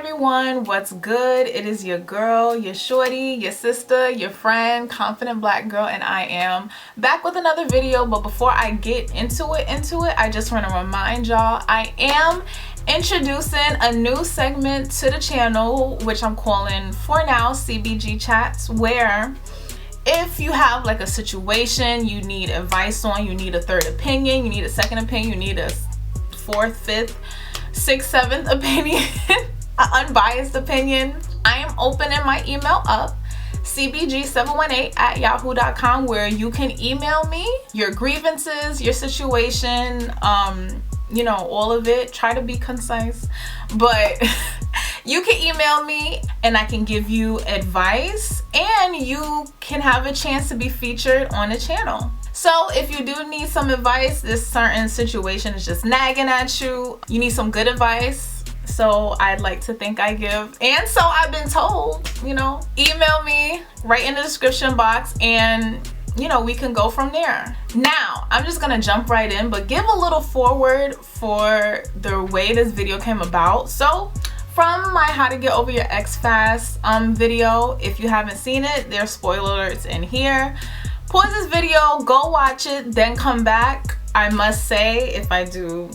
everyone, what's good? It is your girl, your shorty, your sister, your friend, confident black girl, and I am back with another video. But before I get into it, I just want to remind y'all I am introducing a new segment to the channel, which I'm calling for now CBG Chats, where if you have like a situation you need advice on, you need a third opinion, you need a second opinion, you need a fourth, fifth, sixth, seventh opinion, an unbiased opinion, I am opening my email up, cbg718@yahoo.com, where you can email me your grievances, your situation, you know, all of it. Try to be concise, but you can email me and I can give you advice and you can have a chance to be featured on the channel. So if you do need some advice, this certain situation is just nagging at you, you need some good advice, so I'd like to think I give, and so I've been told, you know, email me right in the description box and you know, we can go from there. Now, I'm just gonna jump right in, but give a little forward for the way this video came about. So from my how to get over your ex fast video, if you haven't seen it, there's spoiler alerts in here. Pause this video, go watch it, then come back. I must say, if I do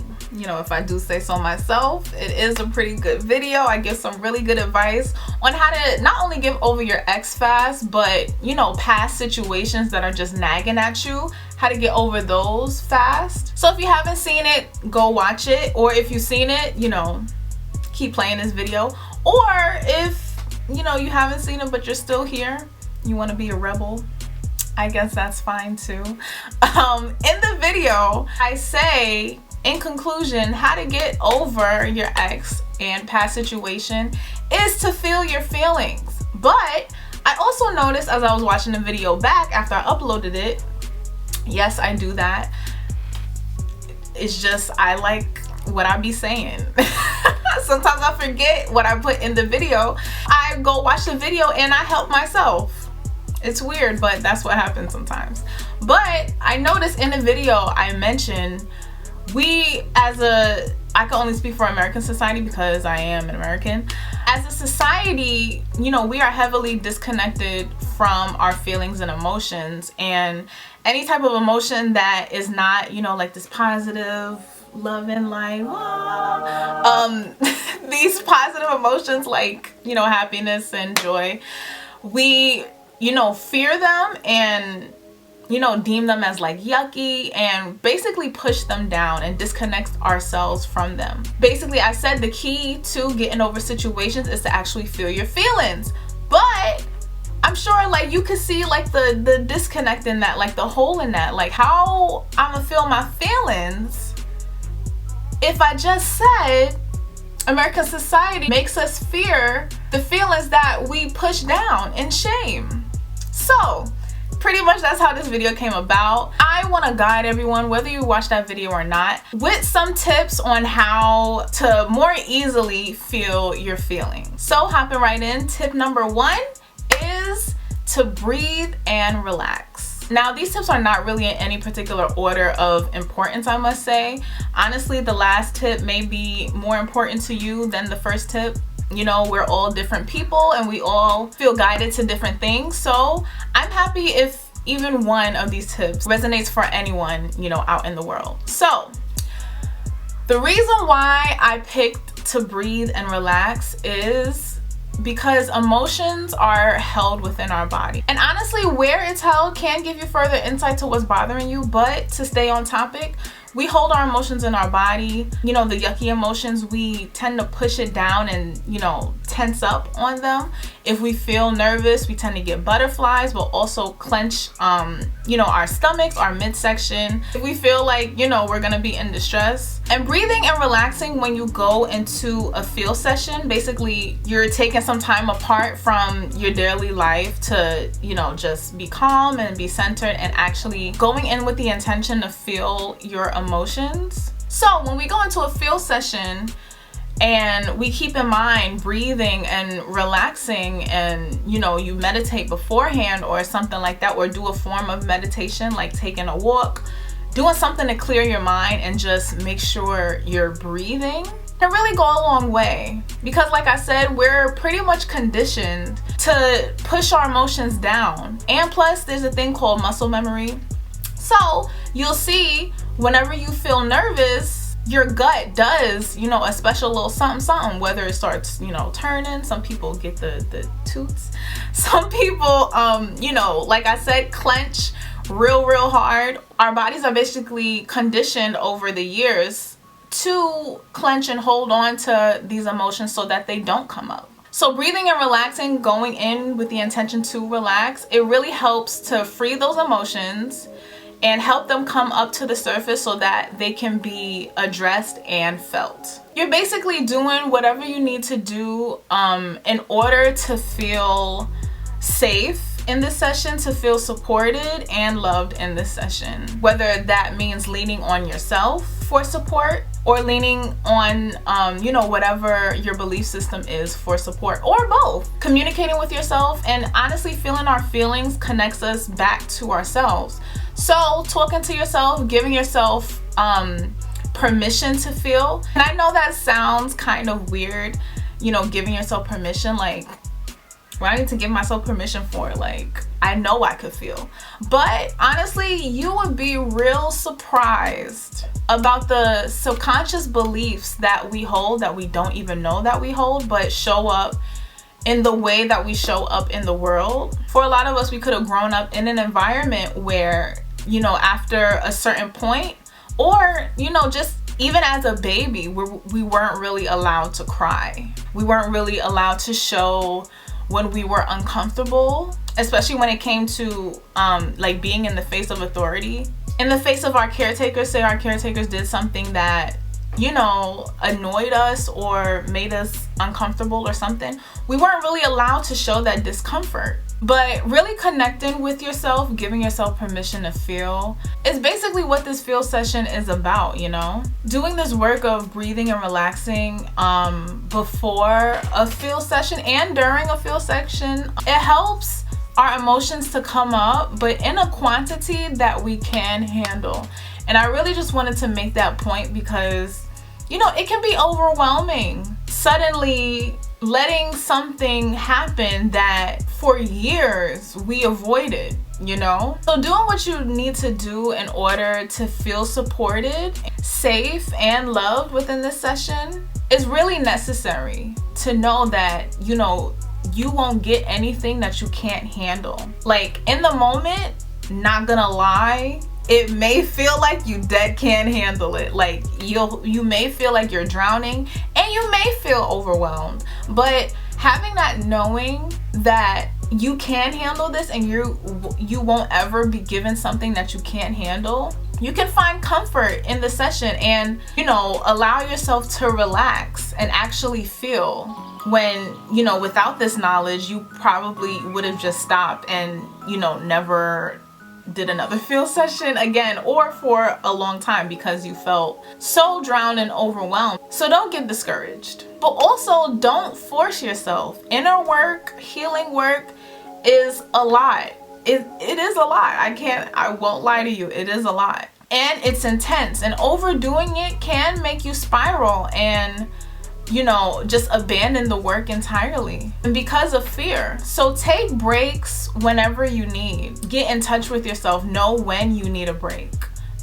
say so myself, it is a pretty good video. I give some really good advice on how to not only get over your ex fast, but you know, past situations that are just nagging at you, how to get over those fast. So if you haven't seen it, go watch it, or if you've seen it, you know, keep playing this video. Or if you know you haven't seen it but you're still here, you want to be a rebel, I guess that's fine too. In the video I say, in conclusion, how to get over your ex and past situation is to feel your feelings. But I also noticed as I was watching the video back after I uploaded it, yes, I do that, it's just I like what I be saying. Sometimes I forget what I put in the video. I go watch the video and I help myself. It's weird, but that's what happens sometimes. But I noticed in the video I mentioned I can only speak for American society because I am an American. As a society, you know, we are heavily disconnected from our feelings and emotions, and any type of emotion that is not, you know, like this positive love and light, these positive emotions like, you know, happiness and joy, we, you know, fear them and, you know, deem them as like yucky and basically push them down and disconnect ourselves from them. Basically, I said the key to getting over situations is to actually feel your feelings. But I'm sure like you could see like the disconnect in that, like the hole in that, like how I'm gonna feel my feelings if I just said American society makes us fear the feelings that we push down in shame. So pretty much that's how this video came about. I want to guide everyone, whether you watch that video or not, with some tips on how to more easily feel your feelings. So hopping right in, tip number 1 is to breathe and relax. Now these tips are not really in any particular order of importance, I must say. Honestly, the last tip may be more important to you than the first tip. You know, we're all different people and we all feel guided to different things. So I'm happy if even one of these tips resonates for anyone, you know, out in the world. So the reason why I picked to breathe and relax is because emotions are held within our body. And honestly, where it's held can give you further insight to what's bothering you, but to stay on topic, we hold our emotions in our body. You know, the yucky emotions, we tend to push it down and, you know, tense up on them. If we feel nervous, we tend to get butterflies, but also clench, you know, our stomachs, our midsection. If we feel like, you know, we're gonna be in distress. And breathing and relaxing when you go into a feel session, basically you're taking some time apart from your daily life to, you know, just be calm and be centered and actually going in with the intention to feel your emotions. So when we go into a feel session and we keep in mind breathing and relaxing, and you know, you meditate beforehand or something like that, or do a form of meditation like taking a walk, doing something to clear your mind and just make sure you're breathing can really go a long way. Because like I said, we're pretty much conditioned to push our emotions down. And plus, there's a thing called muscle memory. So you'll see whenever you feel nervous, your gut does, you know, a special little something, something, whether it starts, you know, turning. Some people get the toots. Some people, you know, like I said, clench real hard. Our bodies are basically conditioned over the years to clench and hold on to these emotions so that they don't come up. So breathing and relaxing, going in with the intention to relax, it really helps to free those emotions and help them come up to the surface so that they can be addressed and felt. You're basically doing whatever you need to do in order to feel safe in this session, to feel supported and loved in this session. Whether that means leaning on yourself for support or leaning on, you know, whatever your belief system is for support, or both. Communicating with yourself and honestly feeling our feelings connects us back to ourselves. So talking to yourself, giving yourself permission to feel. And I know that sounds kind of weird, you know, giving yourself permission, like, what I need to give myself permission for? Like, I know I could feel. But honestly, you would be real surprised about the subconscious beliefs that we hold, that we don't even know that we hold, but show up in the way that we show up in the world. For a lot of us, we could have grown up in an environment where, you know, after a certain point, or, you know, just even as a baby, we weren't really allowed to cry. We weren't really allowed to show when we were uncomfortable, especially when it came to like being in the face of authority, in the face of our caretakers. Say our caretakers did something that, you know, annoyed us or made us uncomfortable or something, we weren't really allowed to show that discomfort. But really connecting with yourself, giving yourself permission to feel, is basically what this feel session is about, you know? Doing this work of breathing and relaxing before a feel session and during a feel session, it helps our emotions to come up, but in a quantity that we can handle. And I really just wanted to make that point because, you know, it can be overwhelming. Suddenly letting something happen that for years we avoided, you know? So doing what you need to do in order to feel supported, safe, and loved within this session is really necessary to know that, you know, you won't get anything that you can't handle. Like, in the moment, not gonna lie, it may feel like you dead can't handle it. Like, you may feel like you're drowning and you may feel overwhelmed, but having that knowing that you can handle this and you won't ever be given something that you can't handle, you can find comfort in the session and, you know, allow yourself to relax and actually feel. When, you know, without this knowledge, you probably would have just stopped and, you know, never did another feel session again, or for a long time, because you felt so drowned and overwhelmed. So don't get discouraged, but also don't force yourself. Inner work, healing work is a lot. It is a lot. I won't lie to you. It is a lot. And it's intense, and overdoing it can make you spiral and, you know, just abandon the work entirely, and because of fear. So take breaks whenever you need. Get in touch with yourself. Know when you need a break.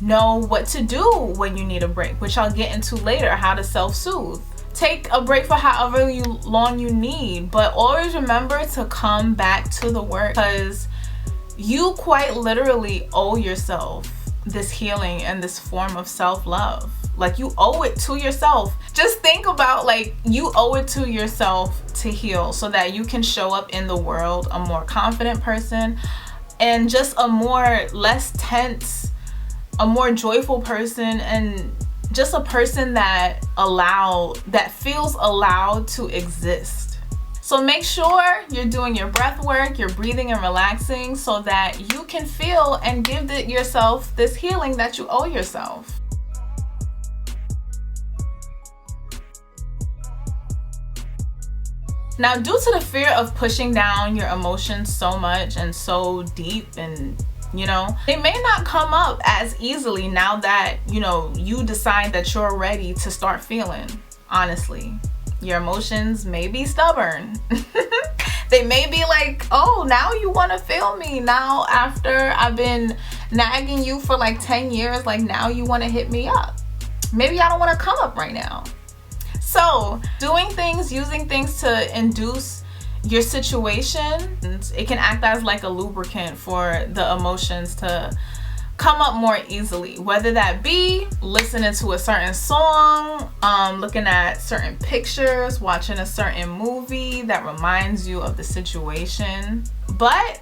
Know what to do when you need a break, which I'll get into later, how to self-soothe. Take a break for however long you need, but always remember to come back to the work, because you quite literally owe yourself this healing and this form of self-love. Like, you owe it to yourself. Just think about, like, you owe it to yourself to heal so that you can show up in the world a more confident person and just a more less tense, a more joyful person, and just a person that feels allowed to exist. So make sure you're doing your breath work, you're breathing and relaxing so that you can feel and give yourself this healing that you owe yourself. Now, due to the fear of pushing down your emotions so much and so deep, and, you know, they may not come up as easily now that, you know, you decide that you're ready to start feeling. honestly. Your emotions may be stubborn. They may be like, oh, now you want to feel me. Now after I've been nagging you for like 10 years, like now you want to hit me up. Maybe I don't want to come up right now. So doing things, using things to induce your situation, it can act as like a lubricant for the emotions to come up more easily, whether that be listening to a certain song, looking at certain pictures, watching a certain movie that reminds you of the situation. But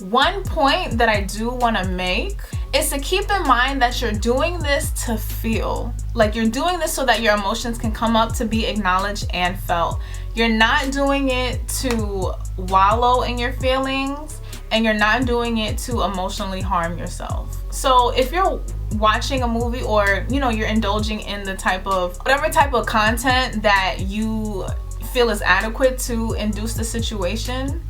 one point that I do want to make is to keep in mind that you're doing this to feel. Like you're doing this so that your emotions can come up to be acknowledged and felt. You're not doing it to wallow in your feelings, and you're not doing it to emotionally harm yourself. So if you're watching a movie, or you're indulging in the whatever type of content that you feel is adequate to induce the situation,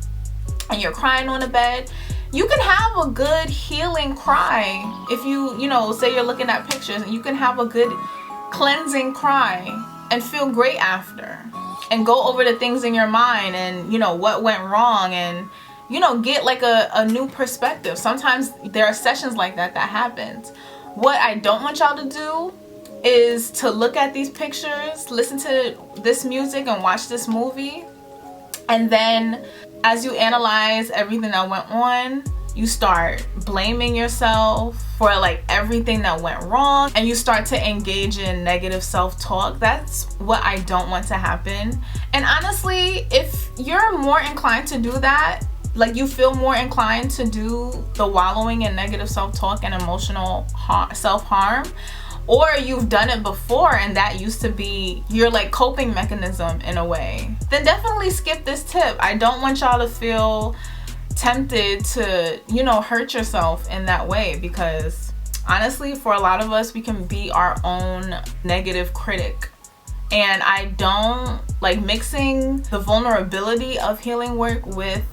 and you're crying on the bed, you can have a good healing cry. If you say you're looking at pictures, and you can have a good cleansing cry and feel great after, and go over the things in your mind and what went wrong, and get like a new perspective. Sometimes there are sessions like that happens. What I don't want y'all to do is to look at these pictures, listen to this music, and watch this movie, and then as you analyze everything that went on, you start blaming yourself for like everything that went wrong, and you start to engage in negative self-talk. That's what I don't want to happen. And honestly, if you're more inclined to do that, like you feel more inclined to do the wallowing in negative self-talk and emotional self-harm, or you've done it before and that used to be your like coping mechanism in a way, then definitely skip this tip. I don't want y'all to feel tempted to hurt yourself in that way, because honestly, for a lot of us, we can be our own negative critic. And I don't like mixing the vulnerability of healing work with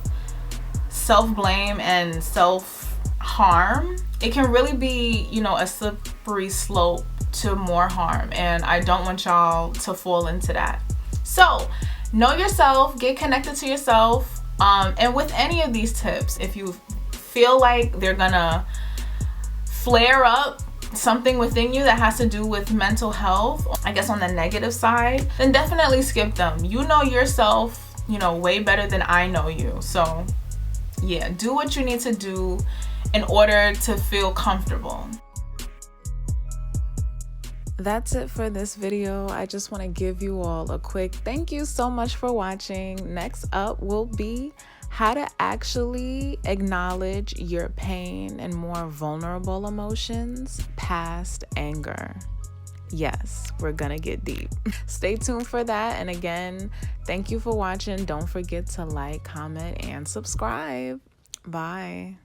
self-blame and self-harm. It can really be a slippery slope to more harm, and I don't want y'all to fall into that. So know yourself, get connected to yourself, and with any of these tips, if you feel like they're gonna flare up something within you that has to do with mental health, I guess on the negative side, then definitely skip them. You know yourself way better than I know you. So yeah, do what you need to do in order to feel comfortable. That's it for this video. I just want to give you all a quick thank you so much for watching. Next up will be how to actually acknowledge your pain and more vulnerable emotions past anger. Yes, we're gonna get deep. Stay tuned for that. And again, thank you for watching. Don't forget to like, comment, and subscribe. Bye.